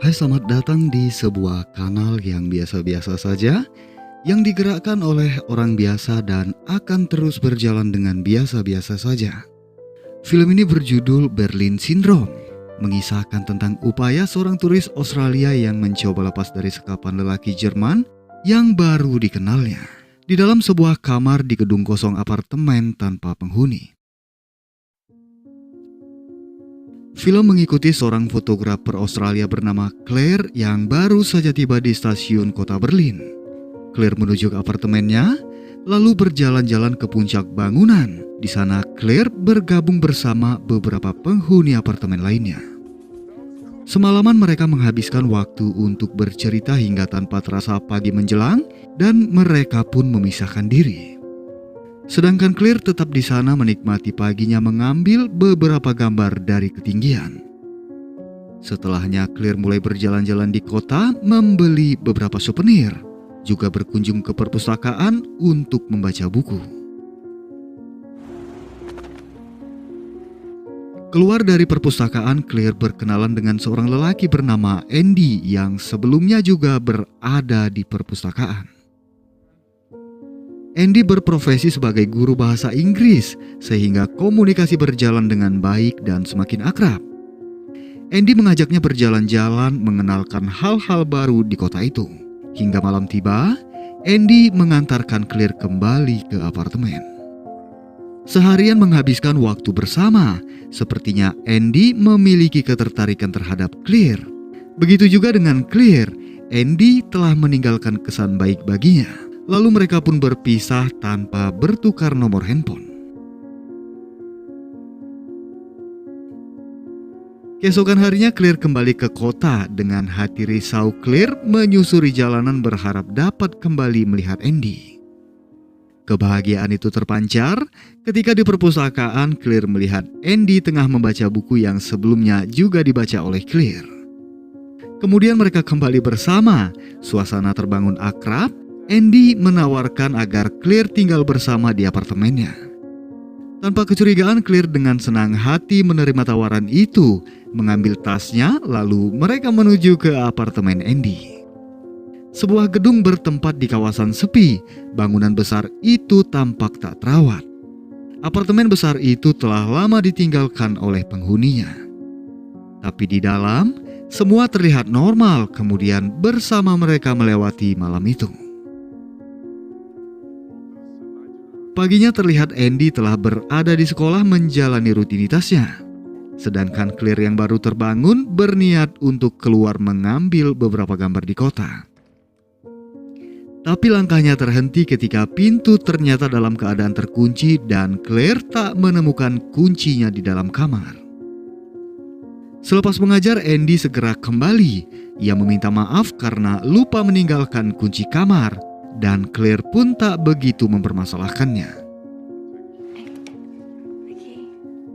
Hai, selamat datang di sebuah kanal yang biasa-biasa saja, yang digerakkan oleh orang biasa dan akan terus berjalan dengan biasa-biasa saja. Film ini berjudul Berlin Syndrome, mengisahkan tentang upaya seorang turis Australia yang mencoba lepas dari sekapan lelaki Jerman yang baru dikenalnya di dalam sebuah kamar di gedung kosong apartemen tanpa penghuni. Film mengikuti seorang fotografer Australia bernama Claire yang baru saja tiba di stasiun kota Berlin. Claire menuju ke apartemennya, lalu berjalan-jalan ke puncak bangunan. Di sana Claire bergabung bersama beberapa penghuni apartemen lainnya. Semalaman mereka menghabiskan waktu untuk bercerita hingga tanpa terasa pagi menjelang, dan mereka pun memisahkan diri. Sedangkan Claire tetap di sana menikmati paginya mengambil beberapa gambar dari ketinggian. Setelahnya Claire mulai berjalan-jalan di kota, membeli beberapa souvenir, juga berkunjung ke perpustakaan untuk membaca buku. Keluar dari perpustakaan, Claire berkenalan dengan seorang lelaki bernama Andy yang sebelumnya juga berada di perpustakaan. Andy berprofesi sebagai guru bahasa Inggris, sehingga komunikasi berjalan dengan baik dan semakin akrab. Andy mengajaknya berjalan-jalan, mengenalkan hal-hal baru di kota itu. Hingga malam tiba, Andy mengantarkan Claire kembali ke apartemen. Seharian menghabiskan waktu bersama, sepertinya Andy memiliki ketertarikan terhadap Claire. Begitu juga dengan Claire, Andy telah meninggalkan kesan baik baginya. Lalu mereka pun berpisah tanpa bertukar nomor handphone. Keesokan harinya Claire kembali ke kota. Dengan hati risau, Claire menyusuri jalanan berharap dapat kembali melihat Andy. Kebahagiaan itu terpancar ketika di perpustakaan Claire melihat Andy tengah membaca buku yang sebelumnya juga dibaca oleh Claire. Kemudian mereka kembali bersama, suasana terbangun akrab. Andy menawarkan agar Claire tinggal bersama di apartemennya. Tanpa kecurigaan, Claire dengan senang hati menerima tawaran itu, mengambil tasnya, lalu mereka menuju ke apartemen Andy. Sebuah gedung bertempat di kawasan sepi. Bangunan besar itu tampak tak terawat. Apartemen besar itu telah lama ditinggalkan oleh penghuninya. Tapi di dalam, semua terlihat normal. Kemudian bersama mereka melewati malam itu. Paginya terlihat Andy telah berada di sekolah menjalani rutinitasnya. Sedangkan Claire yang baru terbangun berniat untuk keluar mengambil beberapa gambar di kota. Tapi langkahnya terhenti ketika pintu ternyata dalam keadaan terkunci dan Claire tak menemukan kuncinya di dalam kamar. Selepas mengajar, Andy segera kembali. Ia meminta maaf karena lupa meninggalkan kunci kamar. Dan Claire pun tak begitu mempermasalahkannya.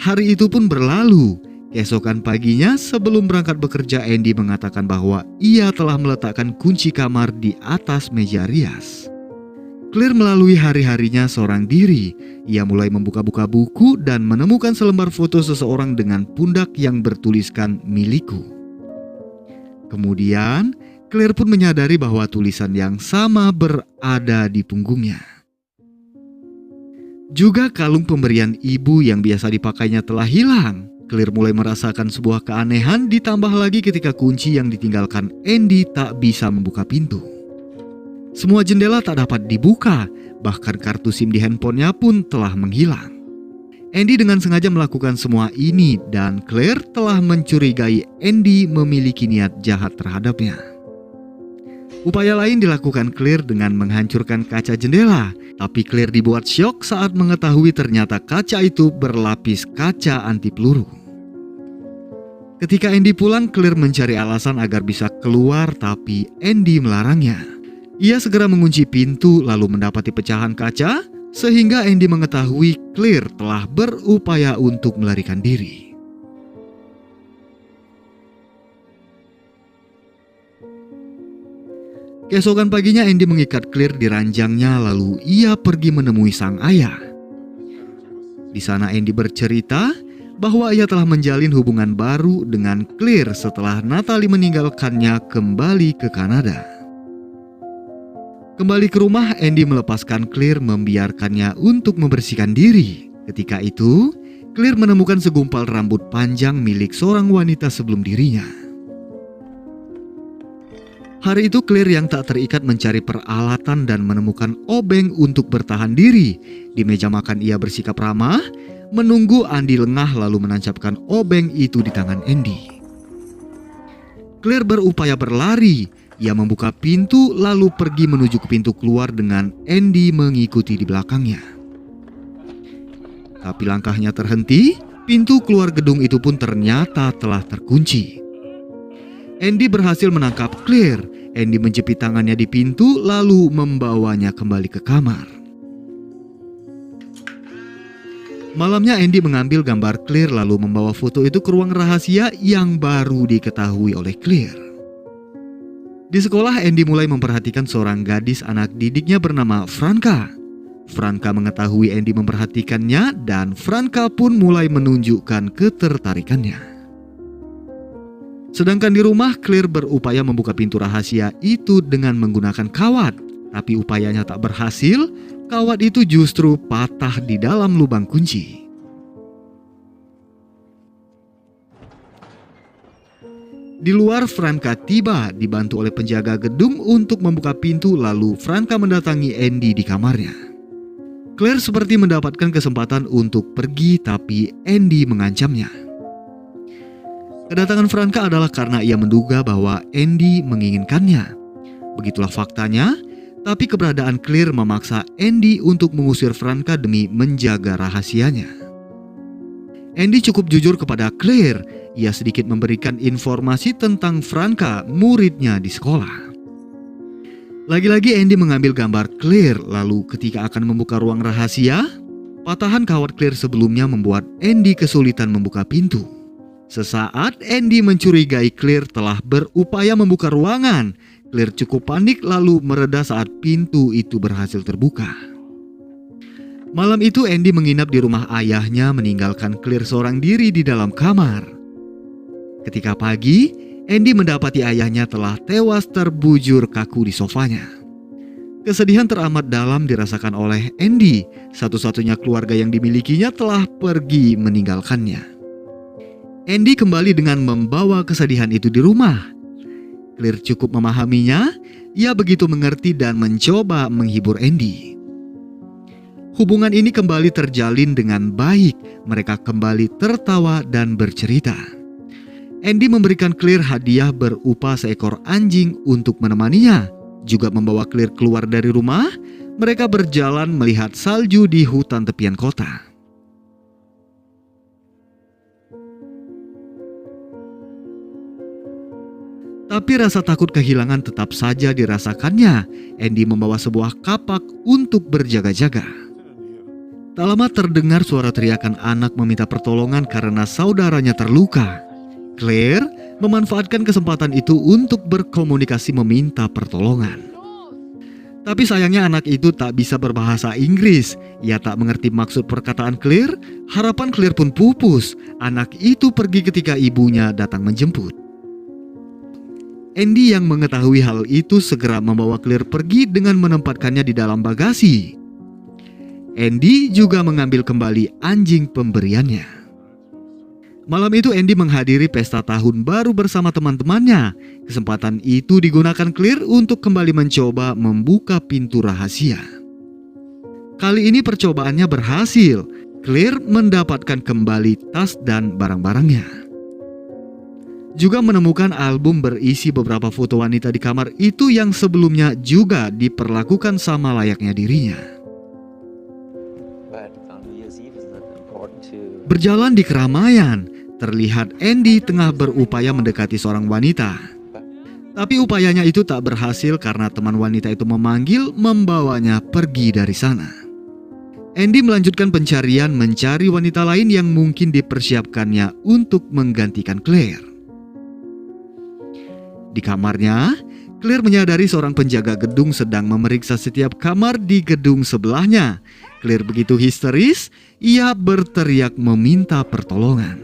Hari itu pun berlalu. Keesokan paginya sebelum berangkat bekerja, Andy mengatakan bahwa ia telah meletakkan kunci kamar di atas meja rias. Claire melalui hari-harinya seorang diri. Ia mulai membuka-buka buku dan menemukan selembar foto seseorang dengan pundak yang bertuliskan "milikku". Kemudian Claire pun menyadari bahwa tulisan yang sama berada di punggungnya. Juga kalung pemberian ibu yang biasa dipakainya telah hilang. Claire mulai merasakan sebuah keanehan, ditambah lagi ketika kunci yang ditinggalkan Andy tak bisa membuka pintu. Semua jendela tak dapat dibuka, bahkan kartu SIM di handphonenya pun telah menghilang. Andy dengan sengaja melakukan semua ini dan Claire telah mencurigai Andy memiliki niat jahat terhadapnya. Upaya lain dilakukan Claire dengan menghancurkan kaca jendela. Tapi Claire dibuat syok saat mengetahui ternyata kaca itu berlapis kaca anti peluru. Ketika Andy pulang, Claire mencari alasan agar bisa keluar, tapi Andy melarangnya. Ia segera mengunci pintu lalu mendapati pecahan kaca, sehingga Andy mengetahui Claire telah berupaya untuk melarikan diri. Keesokan paginya Andy mengikat Claire di ranjangnya, lalu ia pergi menemui sang ayah. Di sana Andy bercerita bahwa ia telah menjalin hubungan baru dengan Claire setelah Natalie meninggalkannya kembali ke Kanada. Kembali ke rumah, Andy melepaskan Claire membiarkannya untuk membersihkan diri. Ketika itu, Claire menemukan segumpal rambut panjang milik seorang wanita sebelum dirinya. Hari itu Claire yang tak terikat mencari peralatan dan menemukan obeng untuk bertahan diri. Di meja makan ia bersikap ramah, menunggu Andy lengah lalu menancapkan obeng itu di tangan Andy. Claire berupaya berlari. Ia membuka pintu lalu pergi menuju ke pintu keluar dengan Andy mengikuti di belakangnya. Tapi langkahnya terhenti, pintu keluar gedung itu pun ternyata telah terkunci. Andy berhasil menangkap Claire. Andy menjepit tangannya di pintu lalu membawanya kembali ke kamar. Malamnya Andy mengambil gambar Claire lalu membawa foto itu ke ruang rahasia yang baru diketahui oleh Claire. Di sekolah, Andy mulai memperhatikan seorang gadis anak didiknya bernama Franca. Franca mengetahui Andy memperhatikannya dan Franca pun mulai menunjukkan ketertarikannya. Sedangkan di rumah, Claire berupaya membuka pintu rahasia itu dengan menggunakan kawat. Tapi upayanya tak berhasil, kawat itu justru patah di dalam lubang kunci. Di luar, Franca tiba dibantu oleh penjaga gedung untuk membuka pintu lalu Franca mendatangi Andy di kamarnya. Claire seperti mendapatkan kesempatan untuk pergi tapi Andy mengancamnya. Kedatangan Franca adalah karena ia menduga bahwa Andy menginginkannya. Begitulah faktanya, tapi keberadaan Claire memaksa Andy untuk mengusir Franca demi menjaga rahasianya. Andy cukup jujur kepada Claire. Ia sedikit memberikan informasi tentang Franca, muridnya di sekolah. Lagi-lagi Andy mengambil gambar Claire, lalu ketika akan membuka ruang rahasia, patahan kawat Claire sebelumnya membuat Andy kesulitan membuka pintu. Sesaat Andy mencurigai Claire telah berupaya membuka ruangan. Claire cukup panik lalu mereda saat pintu itu berhasil terbuka. Malam itu Andy menginap di rumah ayahnya meninggalkan Claire seorang diri di dalam kamar. Ketika pagi, Andy mendapati ayahnya telah tewas terbujur kaku di sofanya. Kesedihan teramat dalam dirasakan oleh Andy. Satu-satunya keluarga yang dimilikinya telah pergi meninggalkannya. Andy kembali dengan membawa kesedihan itu di rumah. Claire cukup memahaminya. Ia begitu mengerti dan mencoba menghibur Andy. Hubungan ini kembali terjalin dengan baik. Mereka kembali tertawa dan bercerita. Andy memberikan Claire hadiah berupa seekor anjing untuk menemaninya. Juga membawa Claire keluar dari rumah. Mereka berjalan melihat salju di hutan tepian kota. Tapi rasa takut kehilangan tetap saja dirasakannya. Andy membawa sebuah kapak untuk berjaga-jaga. Tak lama terdengar suara teriakan anak meminta pertolongan karena saudaranya terluka. Claire memanfaatkan kesempatan itu untuk berkomunikasi meminta pertolongan. Tapi sayangnya anak itu tak bisa berbahasa Inggris. Ia tak mengerti maksud perkataan Claire. Harapan Claire pun pupus. Anak itu pergi ketika ibunya datang menjemput. Andy yang mengetahui hal itu segera membawa Claire pergi dengan menempatkannya di dalam bagasi. Andy juga mengambil kembali anjing pemberiannya. Malam itu Andy menghadiri pesta tahun baru bersama teman-temannya. Kesempatan itu digunakan Claire untuk kembali mencoba membuka pintu rahasia. Kali ini percobaannya berhasil. Claire mendapatkan kembali tas dan barang-barangnya. Juga menemukan album berisi beberapa foto wanita di kamar itu yang sebelumnya juga diperlakukan sama layaknya dirinya. Berjalan di keramaian, terlihat Andy tengah berupaya mendekati seorang wanita. Tapi upayanya itu tak berhasil karena teman wanita itu memanggil membawanya pergi dari sana. Andy melanjutkan pencarian mencari wanita lain yang mungkin dipersiapkannya untuk menggantikan Claire. Di kamarnya, Claire menyadari seorang penjaga gedung sedang memeriksa setiap kamar di gedung sebelahnya. Claire begitu histeris, ia berteriak meminta pertolongan.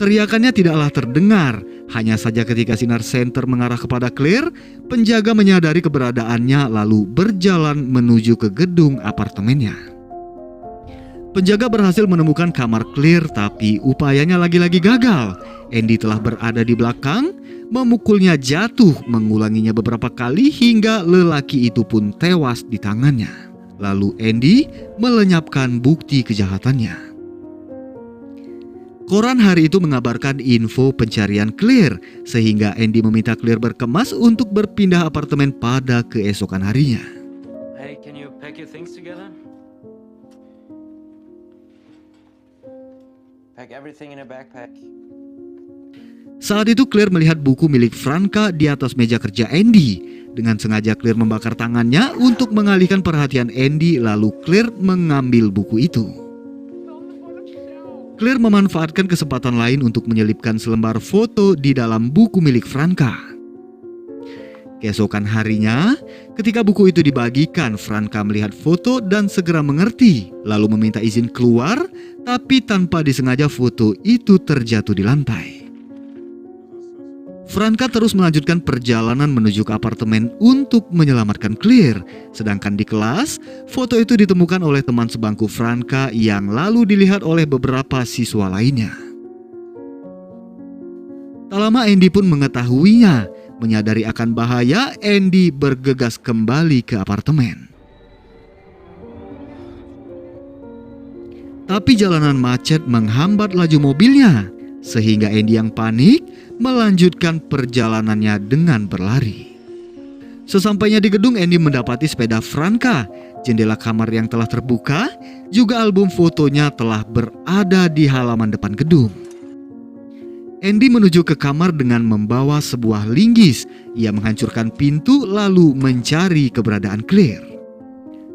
Teriakannya tidaklah terdengar, hanya saja ketika sinar senter mengarah kepada Claire, penjaga menyadari keberadaannya lalu berjalan menuju ke gedung apartemennya. Penjaga berhasil menemukan kamar Claire, tapi upayanya lagi-lagi gagal. Andy telah berada di belakang, memukulnya jatuh, mengulanginya beberapa kali hingga lelaki itu pun tewas di tangannya. Lalu Andy melenyapkan bukti kejahatannya. Koran hari itu mengabarkan info pencarian Claire, sehingga Andy meminta Claire berkemas untuk berpindah apartemen pada keesokan harinya. Hey, can you pack your things together? Pack everything in a backpack. Saat itu Claire melihat buku milik Franka di atas meja kerja Andy. Dengan sengaja Claire membakar tangannya untuk mengalihkan perhatian Andy, lalu Claire mengambil buku itu. Claire memanfaatkan kesempatan lain untuk menyelipkan selembar foto di dalam buku milik Franka. Keesokan harinya, ketika buku itu dibagikan, Franka melihat foto dan segera mengerti, lalu meminta izin keluar, tapi tanpa disengaja foto itu terjatuh di lantai. Franka terus melanjutkan perjalanan menuju ke apartemen untuk menyelamatkan Claire. Sedangkan di kelas, foto itu ditemukan oleh teman sebangku Franka yang lalu dilihat oleh beberapa siswa lainnya. Tak lama Andy pun mengetahuinya. Menyadari akan bahaya, Andy bergegas kembali ke apartemen. Tapi jalanan macet menghambat laju mobilnya, sehingga Andy yang panik melanjutkan perjalanannya dengan berlari. Sesampainya di gedung, Andy mendapati sepeda Franka, jendela kamar yang telah terbuka, juga album fotonya telah berada di halaman depan gedung. Andy menuju ke kamar dengan membawa sebuah linggis. Ia menghancurkan pintu lalu mencari keberadaan Claire.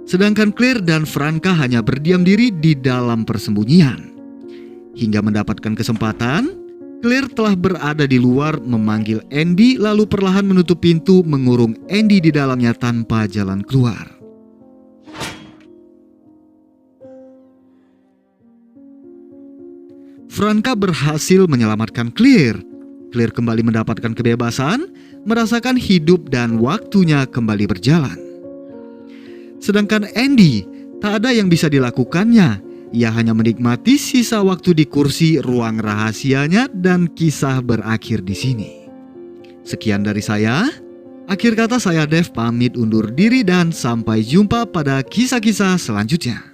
Sedangkan Claire dan Franka hanya berdiam diri di dalam persembunyian. Hingga mendapatkan kesempatan, Claire telah berada di luar memanggil Andy lalu perlahan menutup pintu, mengurung Andy di dalamnya tanpa jalan keluar. Franka berhasil menyelamatkan Claire. Claire kembali mendapatkan kebebasan, merasakan hidup dan waktunya kembali berjalan. Sedangkan Andy, tak ada yang bisa dilakukannya. Ia hanya menikmati sisa waktu di kursi ruang rahasianya dan kisah berakhir di sini. Sekian dari saya. Akhir kata saya Dev pamit undur diri dan sampai jumpa pada kisah-kisah selanjutnya.